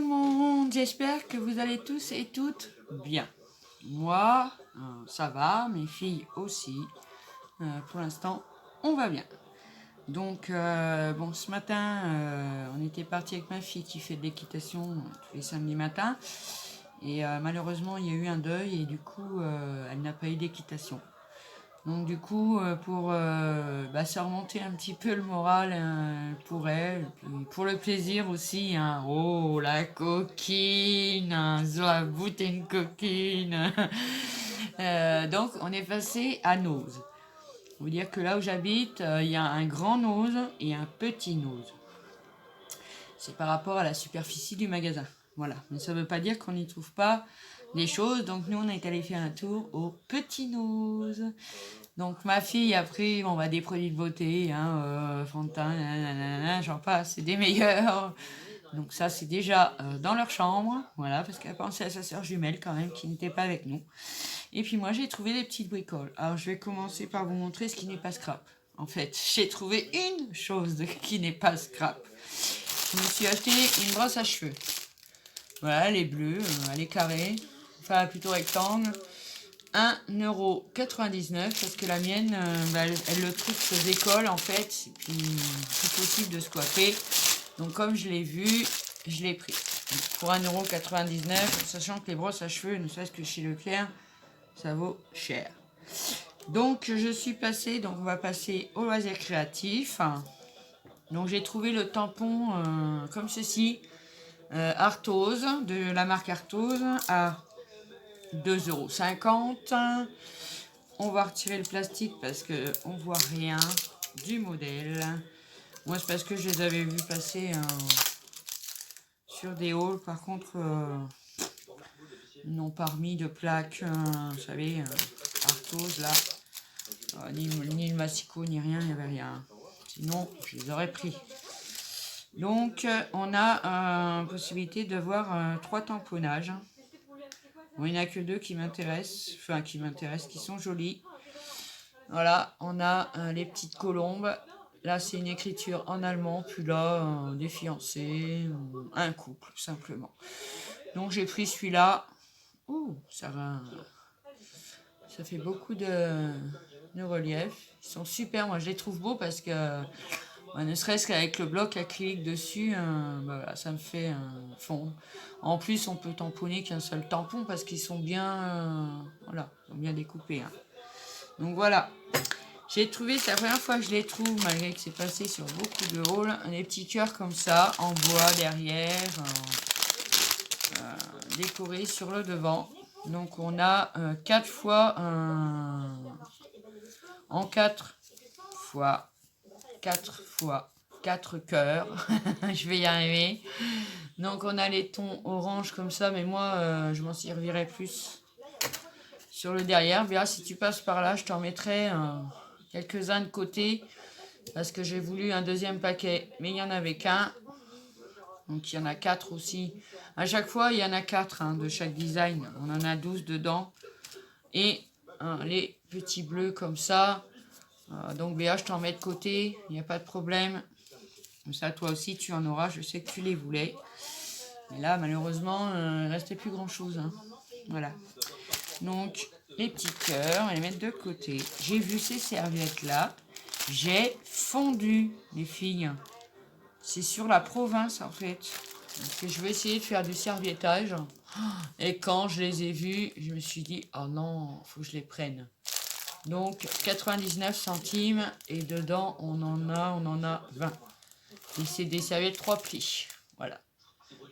tout le monde, j'espère que vous allez tous et toutes bien. Moi, ça va, mes filles aussi. Pour l'instant, on va bien. Donc, bon, ce matin, on était parti avec ma fille qui fait de l'équitation tous les samedis matins. Et malheureusement, il y a eu un deuil et du coup, elle n'a pas eu d'équitation. Donc du coup, pour ça remonter un petit peu le moral pour elle, et puis pour le plaisir aussi, hein. Oh la coquine, hein, Zoabou t'es une coquine. Donc on est passé à Nose. Vous dire que là où j'habite, il y a un grand Nose et un petit Nose. C'est par rapport à la superficie du magasin. Voilà, mais ça ne veut pas dire qu'on n'y trouve pas des choses. Donc nous, on est allé faire un tour au petit Nose. Donc ma fille a pris des produits de beauté, hein, Fantin, j'en passe, c'est des meilleurs. Donc ça c'est déjà dans leur chambre, voilà, parce qu'elle pensait à sa soeur jumelle quand même qui n'était pas avec nous. Et puis moi j'ai trouvé des petites bricoles. Alors je vais commencer par vous montrer ce qui n'est pas scrap. En fait, j'ai trouvé une chose qui n'est pas scrap. Je me suis acheté une brosse à cheveux. Voilà, elle est bleue, elle est carrée, enfin plutôt rectangle. 1,99 € parce que la mienne, le truc se décolle en fait, et puis c'est possible de se coiffer. Donc comme je l'ai vu, je l'ai pris. Donc, pour 1,99 €, sachant que les brosses à cheveux, ne serait-ce que chez Leclerc, ça vaut cher. Donc je suis passée, donc on va passer au loisir créatif. Donc j'ai trouvé le tampon comme ceci, Arthose, de la marque Arthose, à 2,50 €. On va retirer le plastique parce que on voit rien du modèle. Moi, c'est parce que je les avais vus passer sur des hauls. Par contre, ils n'ont pas remis de plaque, vous savez, Arthose là. Ni le massicot, ni rien, il n'y avait rien. Sinon, je les aurais pris. Donc, on a possibilité de voir 3 tamponnages. Bon, il n'y en a que 2 qui m'intéressent, qui sont jolis. Voilà, on a les petites colombes. Là, c'est une écriture en allemand, puis là, des fiancés, un couple, simplement. Donc, j'ai pris celui-là. Ouh, ça fait beaucoup de relief. Ils sont super, moi je les trouve beaux parce que, ne serait-ce qu'avec le bloc acrylique dessus, ça me fait fondre. En plus, on peut tamponner qu'un seul tampon parce qu'ils sont bien, ils sont bien découpés. Hein. Donc voilà. J'ai trouvé, c'est la première fois que je les trouve, malgré que c'est passé sur beaucoup de rôles, des petits cœurs comme ça, en bois derrière, décorés sur le devant. Donc on a 4 fois en 4 fois 4 fois 4 cœurs. Je vais y arriver. Donc on a les tons orange comme ça, mais moi je m'en servirai plus sur le derrière. Bien, si tu passes par là, je t'en mettrai quelques-uns de côté parce que j'ai voulu un deuxième paquet, mais il n'y en avait qu'un. Donc il y en a 4 aussi. À chaque fois, il y en a 4 de chaque design. On en a 12 dedans. Et les petits bleus comme ça. Donc Béa, je t'en mets de côté. Il n'y a pas de problème. Comme ça, toi aussi, tu en auras. Je sais que tu les voulais. Mais là, malheureusement, il ne restait plus grand-chose. Hein. Voilà. Donc, les petits cœurs, on va les mettre de côté. J'ai vu ces serviettes-là. J'ai fondu, les filles. C'est sur la province, en fait. Parce que je vais essayer de faire du serviettage. Et quand je les ai vus, je me suis dit, oh non, faut que je les prenne. Donc, 99 centimes. Et dedans, on en a 20. Et c'est des serviettes 3 plis. Voilà.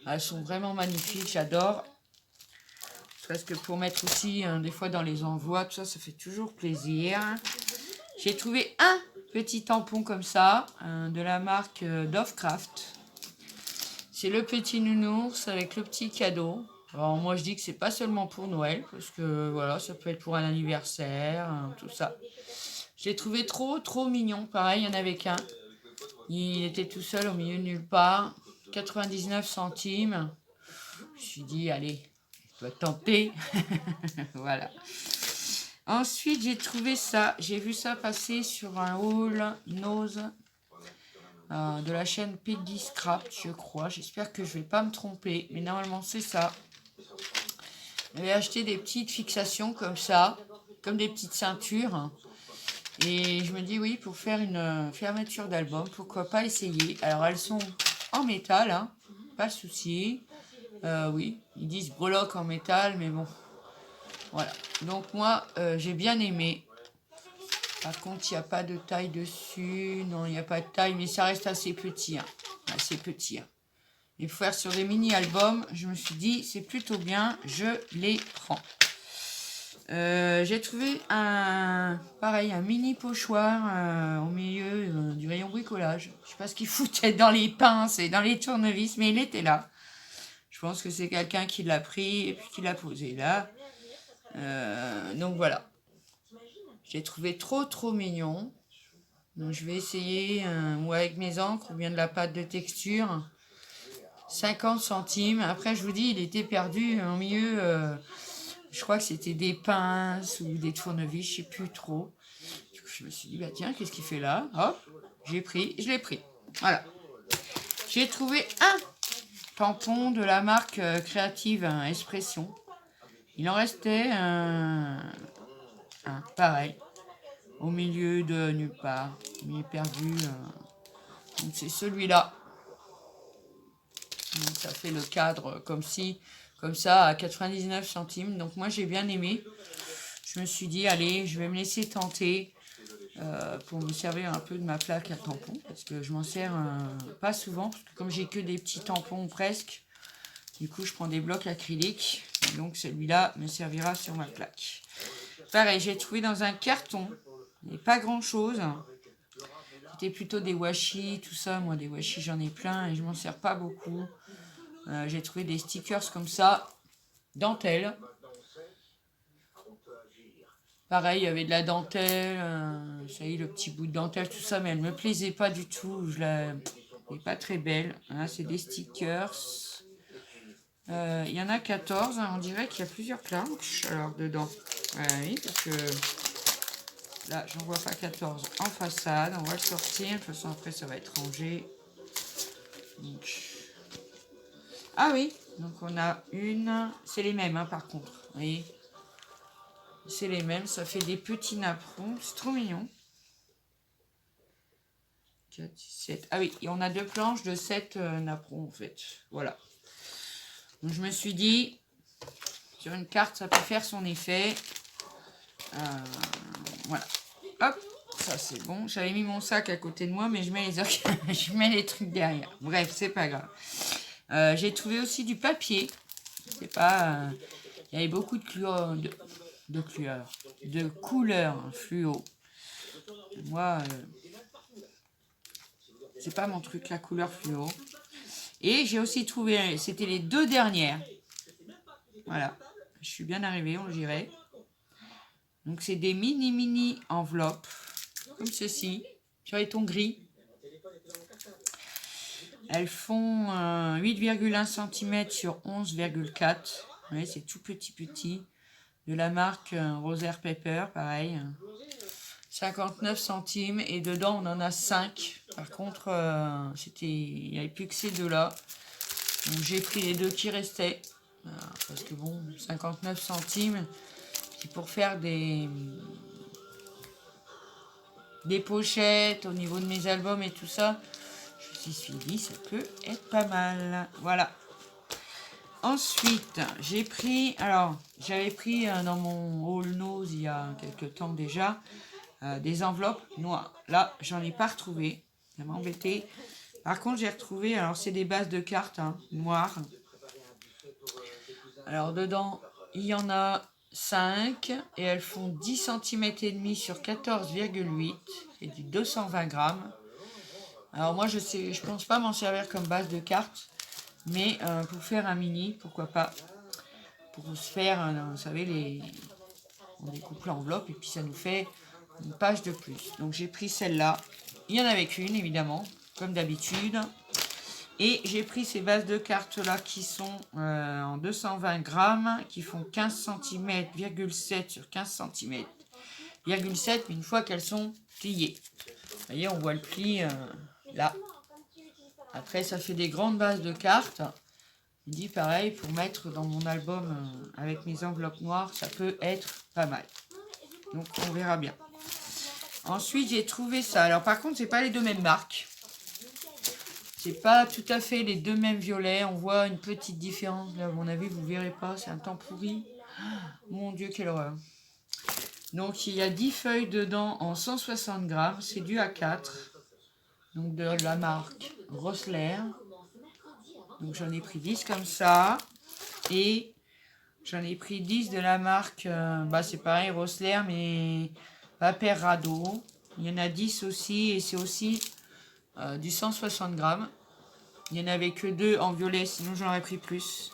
Elles sont vraiment magnifiques, j'adore. Parce que pour mettre aussi, des fois dans les envois, tout ça, ça fait toujours plaisir. J'ai trouvé un petit tampon comme ça, de la marque Dovecraft. C'est le petit nounours avec le petit cadeau. Alors moi je dis que c'est pas seulement pour Noël, parce que voilà, ça peut être pour un anniversaire, tout ça. Je l'ai trouvé trop mignon. Pareil, il y en avait qu'un. Il était tout seul au milieu de nulle part. 99 centimes. Je me suis dit, allez, je dois tenter. Voilà. Ensuite, j'ai trouvé ça. J'ai vu ça passer sur un haul Nose. de la chaîne Peggy Scrap, je crois. J'espère que je vais pas me tromper, mais normalement c'est ça. J'avais acheté des petites fixations comme ça, comme des petites ceintures. Et je me dis oui, pour faire une fermeture d'album, pourquoi pas essayer. Alors elles sont en métal, hein, pas de souci. Oui, ils disent breloque en métal, mais bon, voilà. Donc moi, j'ai bien aimé. Par contre, il n'y a pas de taille dessus. Non, il n'y a pas de taille, mais ça reste assez petit. Hein. Assez petit. Hein. Et pour faire sur des mini-albums, je me suis dit, c'est plutôt bien, je les prends. J'ai trouvé un mini pochoir au milieu du rayon bricolage. Je sais pas ce qu'il foutait dans les pinces et dans les tournevis, mais il était là. Je pense que c'est quelqu'un qui l'a pris et puis qui l'a posé là. Donc voilà. J'ai trouvé trop mignon. Donc je vais essayer ou avec mes encres ou bien de la pâte de texture. 50 centimes. Après je vous dis, il était perdu au milieu. Je crois que c'était des pinces ou des tournevis, je sais plus trop. Du coup je me suis dit, bah tiens, qu'est-ce qu'il fait là? Hop, j'ai pris, je l'ai pris. Voilà. J'ai trouvé un tampon de la marque créative Expression. Il en restait un pareil, au milieu de nulle part. Il est perdu. Donc c'est celui-là. Donc ça fait le cadre comme ça, à 99 centimes. Donc moi j'ai bien aimé. Je me suis dit, allez, je vais me laisser tenter pour me servir un peu de ma plaque à tampon. Parce que je m'en sers pas souvent. Parce que comme j'ai que des petits tampons presque, du coup je prends des blocs acryliques. Donc celui-là me servira sur ma plaque. Pareil, j'ai trouvé dans un carton. Il n'y a pas grand chose. C'était plutôt des washi, tout ça. Moi, des washi, j'en ai plein et je m'en sers pas beaucoup. J'ai trouvé des stickers comme ça, dentelle. Pareil, il y avait de la dentelle. Ça y est, le petit bout de dentelle, tout ça, mais elle me plaisait pas du tout. Elle n'est pas très belle. Hein, c'est des stickers. Il y en a 14. On dirait qu'il y a plusieurs planches alors dedans. Oui, parce que là, j'en vois pas 14 en façade. On va le sortir. De toute façon, après, ça va être rangé. Donc... Ah oui, donc on a une... C'est les mêmes, hein, par contre. Vous voyez, c'est les mêmes. Ça fait des petits napperons. C'est trop mignon. 4, 7. Ah oui, et on a deux planches de 7 napperons, en fait. Voilà. Donc je me suis dit, sur une carte, ça peut faire son effet. Voilà. Hop, ça c'est bon. J'avais mis mon sac à côté de moi, mais je mets je mets les trucs derrière. Bref, c'est pas grave. J'ai trouvé aussi du papier. C'est pas... il y avait beaucoup de couleurs fluo. Moi, c'est pas mon truc, la couleur fluo. Et j'ai aussi trouvé... C'était les deux dernières. Voilà. Je suis bien arrivée, on dirait. Donc, c'est des mini enveloppes. Comme ceci. Sur les tons gris. Elles font 8,1 cm sur 11,4. Vous voyez, c'est tout petit. De la marque Rosaire Pepper, pareil. 59 centimes. Et dedans, on en a 5. Par contre, il n'y avait plus que ces deux-là. Donc, j'ai pris les deux qui restaient. Parce que bon, 59 centimes. C'est pour faire des pochettes au niveau de mes albums et tout ça. Je me suis dit, ça peut être pas mal. Voilà. Ensuite, j'ai pris... Alors, j'avais pris dans mon haul nose il y a quelques temps déjà des enveloppes noires. Là, j'en ai pas retrouvé. Ça m'a embêté. Par contre, j'ai retrouvé... Alors, c'est des bases de cartes noires. Alors, dedans, il y en a 5 et elles font 10 cm et demi sur 14,8. C'est du 220 grammes. Alors moi je pense pas m'en servir comme base de cartes, mais pour faire un mini, pourquoi pas. Pour se faire, vous savez, on découpe l'enveloppe et puis ça nous fait une page de plus. Donc j'ai pris celle-là. Il y en avait qu'une évidemment, comme d'habitude. Et j'ai pris ces bases de cartes-là qui sont en 220 grammes, qui font 15 cm,7 sur 15 cm,7, mais une fois qu'elles sont pliées. Vous voyez, on voit le pli là. Après, ça fait des grandes bases de cartes. Je dis pareil, pour mettre dans mon album avec mes enveloppes noires, ça peut être pas mal. Donc, on verra bien. Ensuite, j'ai trouvé ça. Alors, par contre, c'est pas les deux mêmes marques. C'est pas tout à fait les deux mêmes violets. On voit une petite différence. Là, à mon avis, vous verrez pas. C'est un temps pourri. Mon Dieu, quelle horreur. Donc, il y a 10 feuilles dedans en 160 grammes. C'est du A4. Donc, de la marque Rossler. Donc, j'en ai pris 10 comme ça. Et j'en ai pris 10 de la marque, c'est pareil, Rossler, mais Paper Rado. Il y en a 10 aussi, et c'est aussi du 160 grammes. Il n'y en avait que 2 en violet, sinon j'en aurais pris plus.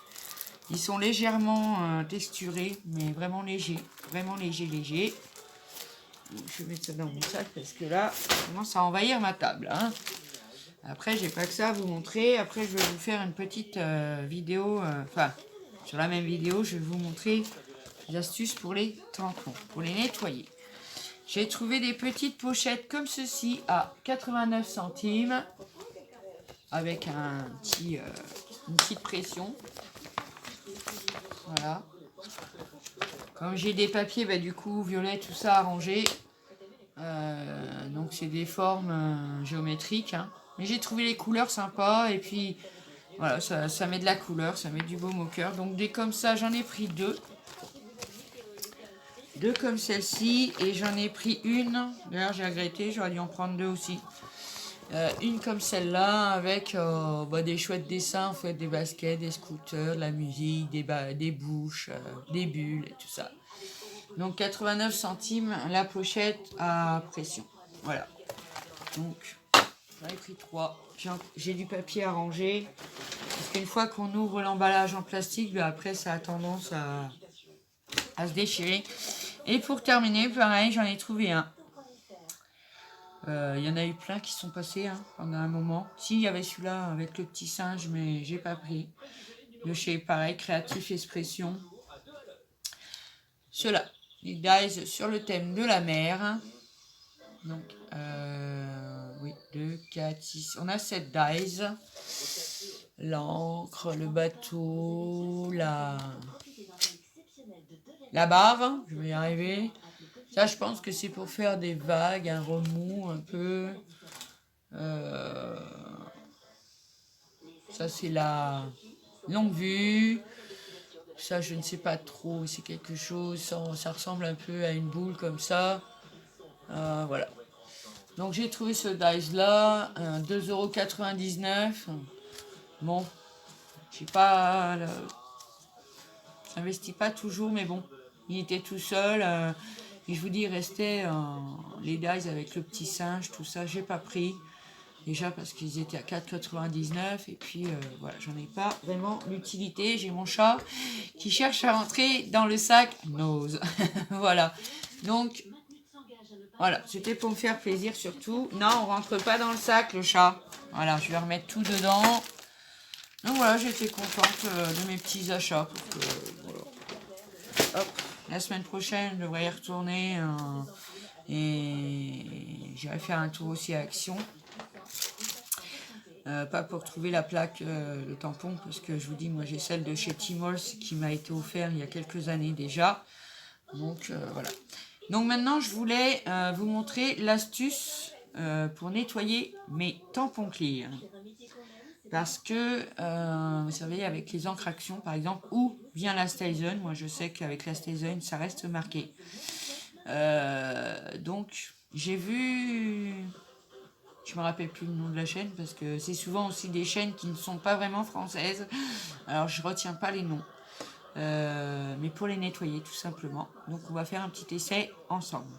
Ils sont légèrement texturés, mais vraiment légers. Vraiment léger. Je vais mettre ça dans mon sac, parce que là, ça commence à envahir ma table. Hein. Après, j'ai pas que ça à vous montrer. Après, je vais vous faire une petite vidéo, sur la même vidéo, je vais vous montrer les astuces pour les tampons, pour les nettoyer. J'ai trouvé des petites pochettes comme ceci à 89 centimes avec une petite pression. Voilà. Comme j'ai des papiers, du coup, violet, tout ça arrangé. Donc c'est des formes géométriques. Hein. Mais j'ai trouvé les couleurs sympas et puis voilà, ça met de la couleur, ça met du baume au cœur. Donc des comme ça, j'en ai pris 2. 2 comme celle-ci et j'en ai pris une. D'ailleurs, j'ai regretté, j'aurais dû en prendre 2 aussi. Une comme celle-là avec des chouettes dessins, en fait, des baskets, des scooters, de la musique, des bouches, des bulles et tout ça. Donc 89 centimes la pochette à pression. Voilà. Donc j'en ai pris 3. J'ai du papier à ranger. Parce qu'une fois qu'on ouvre l'emballage en plastique, après ça a tendance à se déchirer. Et pour terminer, pareil, j'en ai trouvé un. Il y en a eu plein qui sont passés pendant un moment. Si, il y avait celui-là avec le petit singe, mais j'ai pas pris. De chez, pareil, Créatif Expression. Ceux-là, les dies sur le thème de la mer. Donc, oui, 2, 4, 6. On a 7 dies. L'encre, le bateau, la barre, je vais y arriver. Ça, je pense que c'est pour faire des vagues, un remous un peu. Ça, c'est la longue vue. Ça, je ne sais pas trop. C'est quelque chose. Ça ressemble un peu à une boule comme ça. Voilà. Donc, j'ai trouvé ce dice-là. 2,99 €. Bon. Je sais pas. J'investis pas toujours, mais bon. Il était tout seul. Et je vous dis, il restait les dice avec le petit singe, tout ça. J'ai pas pris. Déjà parce qu'ils étaient à 4,99 et puis voilà, j'en ai pas vraiment l'utilité. J'ai mon chat qui cherche à rentrer dans le sac nose. Voilà. Donc voilà, c'était pour me faire plaisir surtout. Non, on rentre pas dans le sac le chat. Voilà, je vais remettre tout dedans. Donc voilà, j'étais contente de mes petits achats. Voilà. Hop, la semaine prochaine, je devrais y retourner et j'irai faire un tour aussi à Action. Pas pour trouver la plaque, le tampon, parce que je vous dis, moi j'ai celle de chez Timols qui m'a été offerte il y a quelques années déjà. Donc voilà. Donc maintenant je voulais vous montrer l'astuce pour nettoyer mes tampons clear. Parce que, vous savez, avec les encres Action par exemple, ou bien la Stazen, moi je sais qu'avec la Stazen ça reste marqué. Donc j'ai vu... Je me rappelle plus le nom de la chaîne parce que c'est souvent aussi des chaînes qui ne sont pas vraiment françaises. Alors je retiens pas les noms. Mais pour les nettoyer tout simplement. Donc on va faire un petit essai ensemble.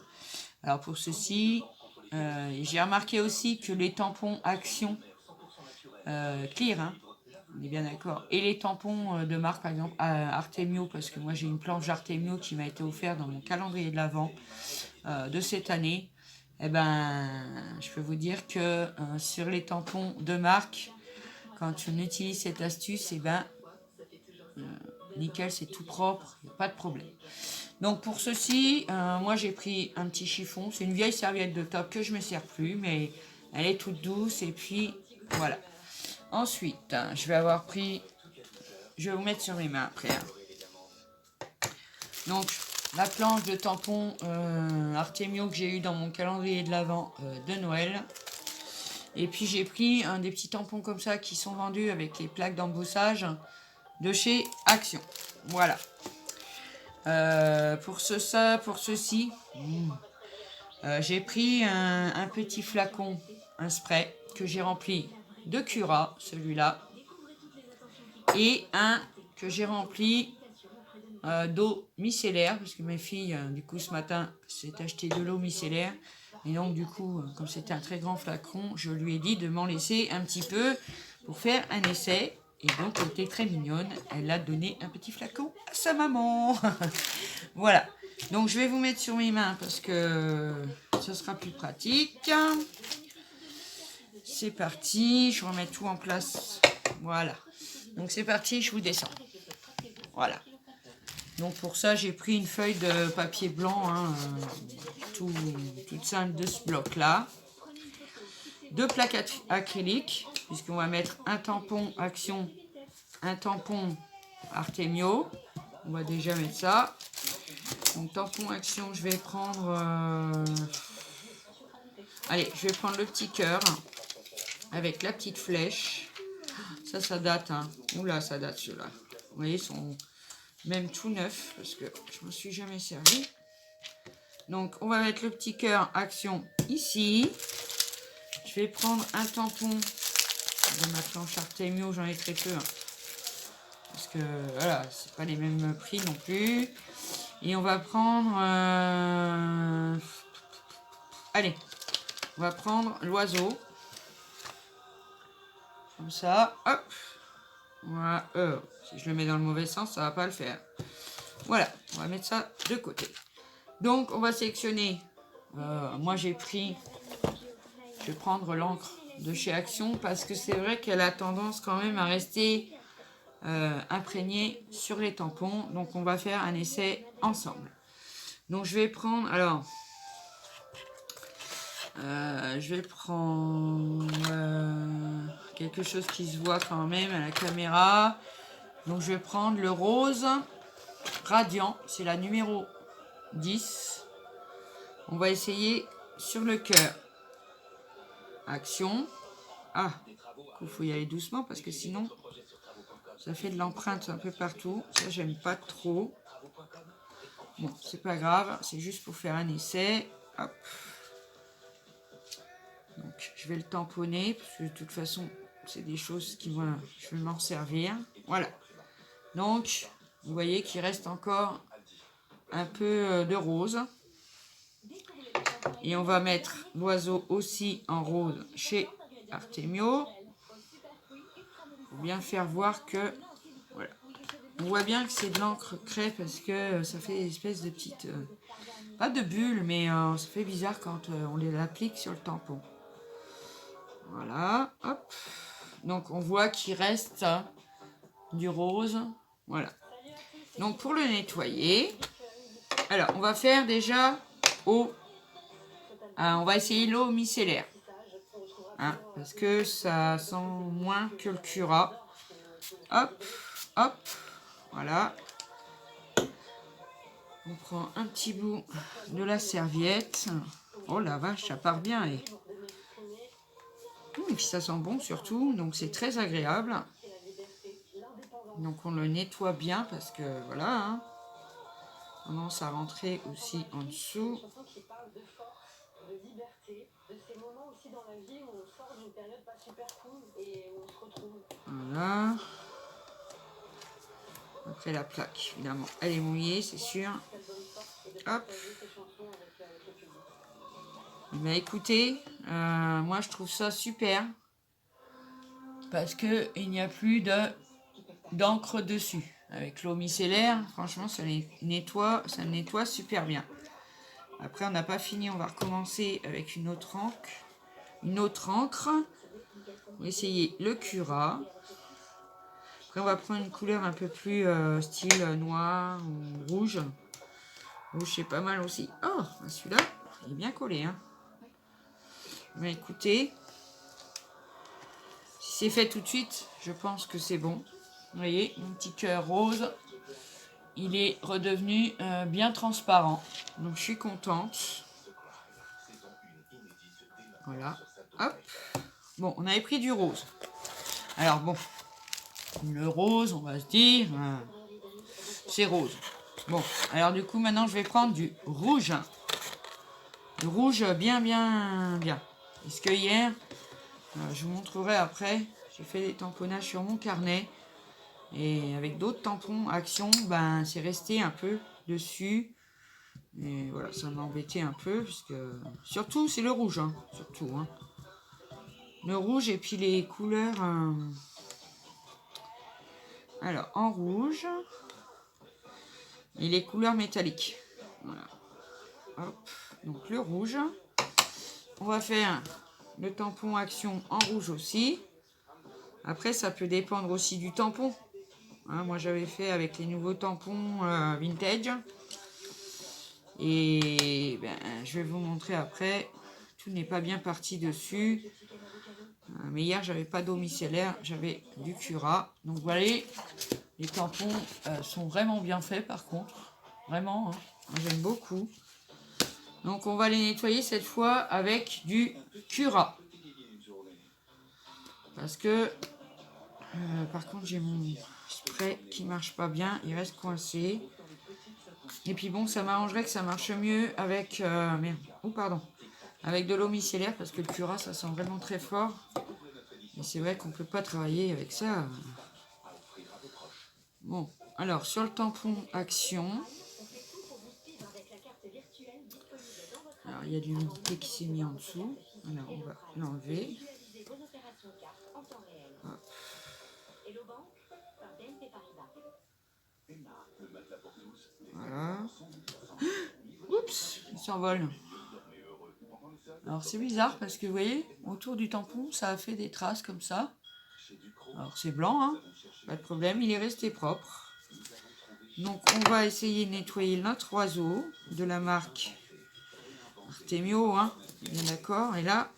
Alors pour ceci, j'ai remarqué aussi que les tampons Action Clear, on est bien d'accord. Et les tampons de marque par exemple Artemio, parce que moi j'ai une planche Artemio qui m'a été offerte dans mon calendrier de l'Avent de cette année. Eh ben, je peux vous dire que sur les tampons de marque, quand on utilise cette astuce, eh ben, nickel, c'est tout propre, il n'y a pas de problème. Donc pour ceci, moi j'ai pris un petit chiffon, c'est une vieille serviette de top que je ne me sers plus, mais elle est toute douce et puis voilà. Ensuite, je vais avoir pris... Je vais vous mettre sur mes mains après. Donc, la planche de tampons Artemio que j'ai eu dans mon calendrier de l'Avent de Noël. Et puis, j'ai pris des petits tampons comme ça qui sont vendus avec les plaques d'embossage de chez Action. Voilà. Pour ceci, j'ai pris un petit flacon, un spray que j'ai rempli de Cura, celui-là, et un que j'ai rempli d'eau micellaire, parce que mes filles, du coup, ce matin, s'est acheté de l'eau micellaire. Et donc, du coup, comme c'était un très grand flacon, je lui ai dit de m'en laisser un petit peu pour faire un essai. Et donc, elle était très mignonne. Elle a donné un petit flacon à sa maman. Voilà. Donc, je vais vous mettre sur mes mains parce que ce sera plus pratique. C'est parti. Je remets tout en place. Voilà. Donc, c'est parti. Je vous descends. Voilà. Donc, pour ça, j'ai pris une feuille de papier blanc, toute simple de ce bloc-là. 2 plaques acryliques, puisqu'on va mettre un tampon Action, un tampon Artemio. On va déjà mettre ça. Donc, tampon Action, je vais prendre... Allez, je vais prendre le petit cœur avec la petite flèche. Ça date, hein. Oula, ça date, ceux-là. Vous voyez, ils sont même tout neufs, parce que je ne me suis jamais servi. Donc, on va mettre le petit cœur Action ici. Je vais prendre un tampon de ma planche Artemio, j'en ai très peu. Hein, parce que, voilà, c'est pas les mêmes prix non plus. Et on va prendre... Allez, on va prendre l'oiseau. Comme ça, hop. Voilà. Si je le mets dans le mauvais sens, ça va pas le faire. Voilà, on va mettre ça de côté. Donc, on va sélectionner. Moi, j'ai pris... Je vais prendre l'encre de chez Action parce que c'est vrai qu'elle a tendance quand même à rester imprégnée sur les tampons. Donc, on va faire un essai ensemble. Donc, je vais prendre... Alors, je vais prendre quelque chose qui se voit quand même à la caméra. Donc, je vais prendre le rose radiant. C'est la numéro 10. On va essayer sur le cœur. Action. Ah, il faut y aller doucement parce que sinon, ça fait de l'empreinte un peu partout. Ça, j'aime pas trop. Bon, c'est pas grave. C'est juste pour faire un essai. Hop. Donc, je vais le tamponner parce que de toute façon, c'est des choses qui vont... Je vais m'en servir. Voilà. Donc, vous voyez qu'il reste encore un peu de rose. Et on va mettre l'oiseau aussi en rose chez Artemio. Pour bien faire voir que... Voilà. On voit bien que c'est de l'encre craie parce que ça fait des espèces de petites... pas de bulles, mais ça fait bizarre quand on les applique sur le tampon. Voilà. Hop. Donc on voit qu'il reste du rose. Voilà. Donc pour le nettoyer... Alors, on va faire déjà eau... on va essayer l'eau micellaire. Hein, parce que ça sent moins que le Cura. Hop, hop, voilà. On prend un petit bout de la serviette. Oh la vache, ça part bien. Et puis ça sent bon surtout, donc c'est très agréable. Donc on le nettoie bien parce que voilà. Hein, on commence à rentrer aussi en dessous. Voilà. Après la plaque, évidemment, elle est mouillée, c'est sûr. Hop. Mais écoutez, moi je trouve ça super. Parce que il n'y a plus d'encre dessus. Avec l'eau micellaire, franchement, ça nettoie super bien. Après, on n'a pas fini, on va recommencer avec une autre encre. On va essayer le Cura. Après, on va prendre une couleur un peu plus style noir ou rouge. Rouge, c'est pas mal aussi. Oh, celui-là, il est bien collé. Hein. Mais écoutez, si Si c'est fait tout de suite, je pense que c'est bon. Vous voyez, mon petit cœur rose, il est redevenu bien transparent. Donc je suis contente. Voilà, hop. Bon, on avait pris du rose. Alors bon, le rose, on va se dire, c'est rose. Bon, alors du coup, maintenant, je vais prendre du rouge. Du rouge bien. Parce que hier, je vous montrerai après, j'ai fait des tamponnages sur mon carnet. Et avec d'autres tampons Action, ben, c'est resté un peu dessus. Et voilà, ça m'a embêté un peu. Parce que, surtout, c'est le rouge. Hein, surtout. Hein. Le rouge et puis les couleurs... Alors, en rouge... Et les couleurs métalliques. Voilà. Hop. Donc, le rouge. On va faire le tampon Action en rouge aussi. Après, ça peut dépendre aussi du tampon. Hein, moi, j'avais fait avec les nouveaux tampons vintage. Et ben, je vais vous montrer après. Tout n'est pas bien parti dessus. Mais hier, j'avais pas d'eau micellaire. J'avais du Cura. Donc, voilà. Les tampons sont vraiment bien faits, par contre. Vraiment, hein. J'aime beaucoup. Donc, on va les nettoyer cette fois avec du Cura. Parce que, par contre, j'ai mon spray qui marche pas bien. Il reste coincé. Et puis bon, ça m'arrangerait que ça marche mieux avec... avec de l'eau micellaire. Parce que le Cura, ça sent vraiment très fort. Et c'est vrai qu'on peut pas travailler avec ça. Bon, alors, sur le tampon Action... Alors, il y a de l'humidité qui s'est mis en dessous. Alors, on va l'enlever. Voilà. Oups, il s'envole. Alors, c'est bizarre parce que, vous voyez, autour du tampon, ça a fait des traces comme ça. Alors, c'est blanc, hein. Pas de problème, il est resté propre. Donc, on va essayer de nettoyer notre oiseau de la marque Artemio, hein. Bien d'accord. Et là,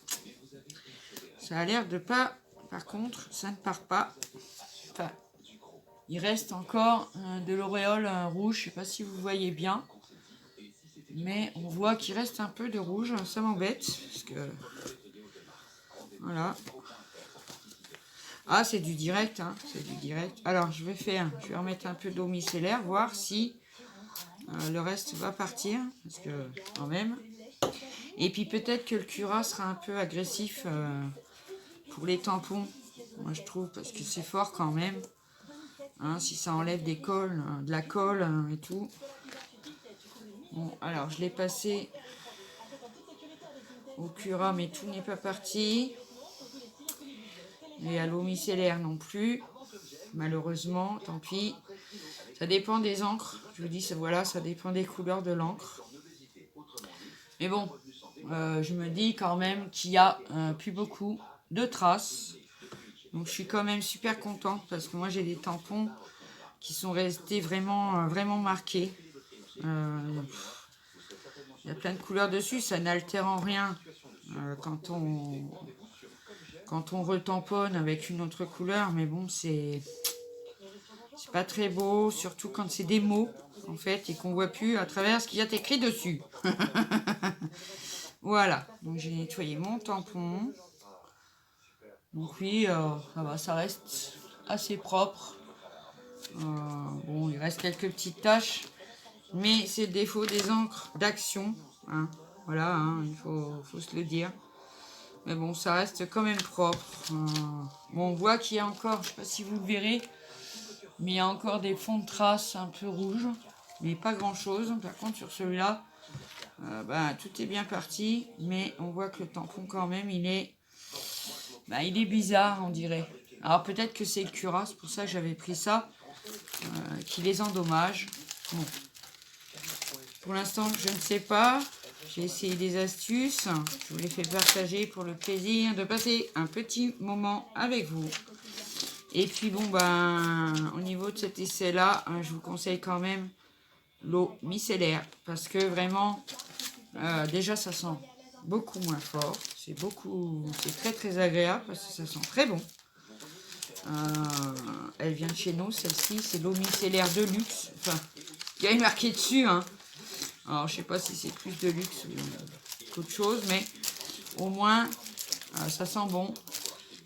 ça a l'air de pas... Par contre, ça ne part pas. Enfin, il reste encore de l'auréole rouge. Je sais pas si vous voyez bien. Mais on voit qu'il reste un peu de rouge. Ça m'embête. Parce que... Voilà. Ah, c'est du direct. Hein. C'est du direct. Alors, je vais remettre un peu d'eau micellaire. Voir si le reste va partir. Parce que, quand même... Et puis peut-être que le Cura sera un peu agressif pour les tampons. Moi, je trouve. Parce que c'est fort quand même. Hein, si ça enlève des cols, de la colle et tout. Bon, alors je l'ai passé au Cura, mais tout n'est pas parti. Et à l'eau micellaire non plus. Malheureusement, tant pis. Ça dépend des encres. Je vous dis, voilà, ça dépend des couleurs de l'encre. Mais bon, je me dis quand même qu'il y a plus beaucoup de traces. Donc je suis quand même super contente parce que moi j'ai des tampons qui sont restés vraiment, vraiment marqués. Il y a plein de couleurs dessus, ça n'altère en rien quand on retamponne avec une autre couleur. Mais bon, c'est pas très beau, surtout quand c'est des mots en fait et qu'on voit plus à travers ce qu'il y a écrit dessus. Voilà, donc j'ai nettoyé mon tampon. Donc oui, ça va, ça reste assez propre. Bon, il reste quelques petites taches, mais c'est le défaut des encres d'Action. Hein. Voilà, hein, il faut se le dire. Mais bon, ça reste quand même propre. Bon, on voit qu'il y a encore, je ne sais pas si vous le verrez, mais il y a encore des fonds de traces un peu rouges, mais pas grand-chose. Par contre, sur celui-là, tout est bien parti, mais on voit que le tampon quand même, il est bizarre, on dirait. Alors peut-être que c'est le Cura, c'est pour ça que j'avais pris ça, qui les endommage. Bon. Pour l'instant, je ne sais pas. J'ai essayé des astuces. Je vous les fais partager pour le plaisir de passer un petit moment avec vous. Et puis bon, au niveau de cet essai-là, je vous conseille quand même l'eau micellaire. Parce que vraiment, déjà ça sent beaucoup moins fort. C'est très très agréable parce que ça sent très bon. Elle vient de chez nous, celle-ci. C'est l'eau micellaire de luxe. Enfin, il y a une marqué dessus. Hein. Alors, je sais pas si c'est plus de luxe qu'autre chose, mais au moins, ça sent bon.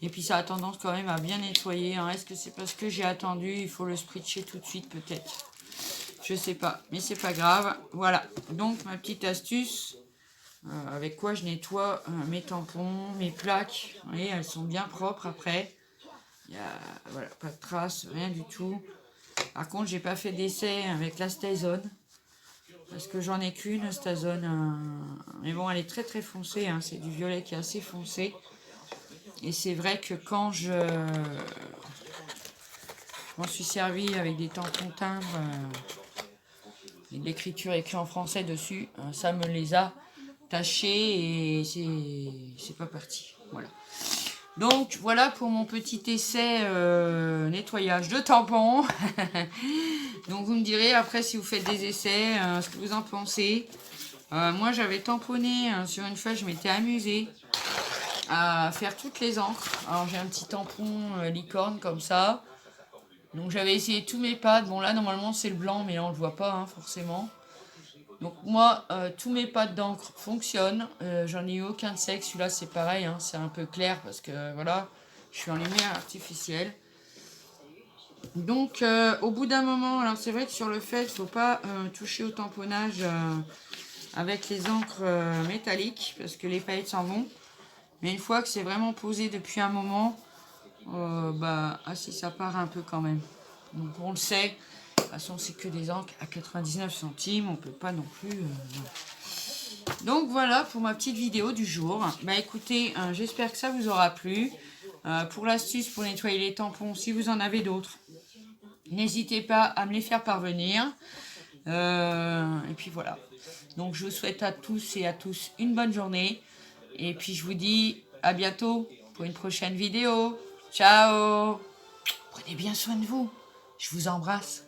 Et puis, ça a tendance quand même à bien nettoyer. Hein. Est-ce que c'est parce que j'ai attendu? Il faut le spritcher tout de suite, peut-être. Je sais pas, mais c'est pas grave. Voilà, donc ma petite astuce, avec quoi je nettoie mes tampons, mes plaques. Vous voyez, elles sont bien propres après. Il y a voilà, pas de traces, rien du tout. Par contre, j'ai pas fait d'essai avec la Stazone. Parce que j'en ai qu'une, Stazone. Mais bon, elle est très très foncée. Hein, c'est du violet qui est assez foncé. Et c'est vrai que quand je m'en suis servi avec des tampons timbres, et de l'écriture écrite en français dessus, ça me les a tachés et c'est pas parti. Voilà. Donc voilà pour mon petit essai nettoyage de tampons. Donc vous me direz après si vous faites des essais, ce que vous en pensez. Moi j'avais tamponné sur une fois, je m'étais amusée à faire toutes les encres. Alors j'ai un petit tampon licorne comme ça. Donc j'avais essayé tous mes pads. Bon là normalement c'est le blanc mais là on le voit pas hein, forcément. Donc moi tous mes pads d'encre fonctionnent. J'en ai eu aucun de sec. Celui-là c'est pareil. Hein, c'est un peu clair parce que voilà, je suis en lumière artificielle. Donc au bout d'un moment, alors c'est vrai que sur le fait, il ne faut pas toucher au tamponnage avec les encres métalliques parce que les paillettes s'en vont. Mais une fois que c'est vraiment posé depuis un moment, si ça part un peu quand même. Donc on le sait, de toute façon c'est que des encres à 99 centimes, on peut pas non plus... Donc voilà pour ma petite vidéo du jour. Bah écoutez, j'espère que ça vous aura plu. Pour l'astuce pour nettoyer les tampons, si vous en avez d'autres, n'hésitez pas à me les faire parvenir. Et puis voilà. Donc je vous souhaite à tous et à tous une bonne journée. Et puis je vous dis à bientôt pour une prochaine vidéo. Ciao! Prenez bien soin de vous. Je vous embrasse.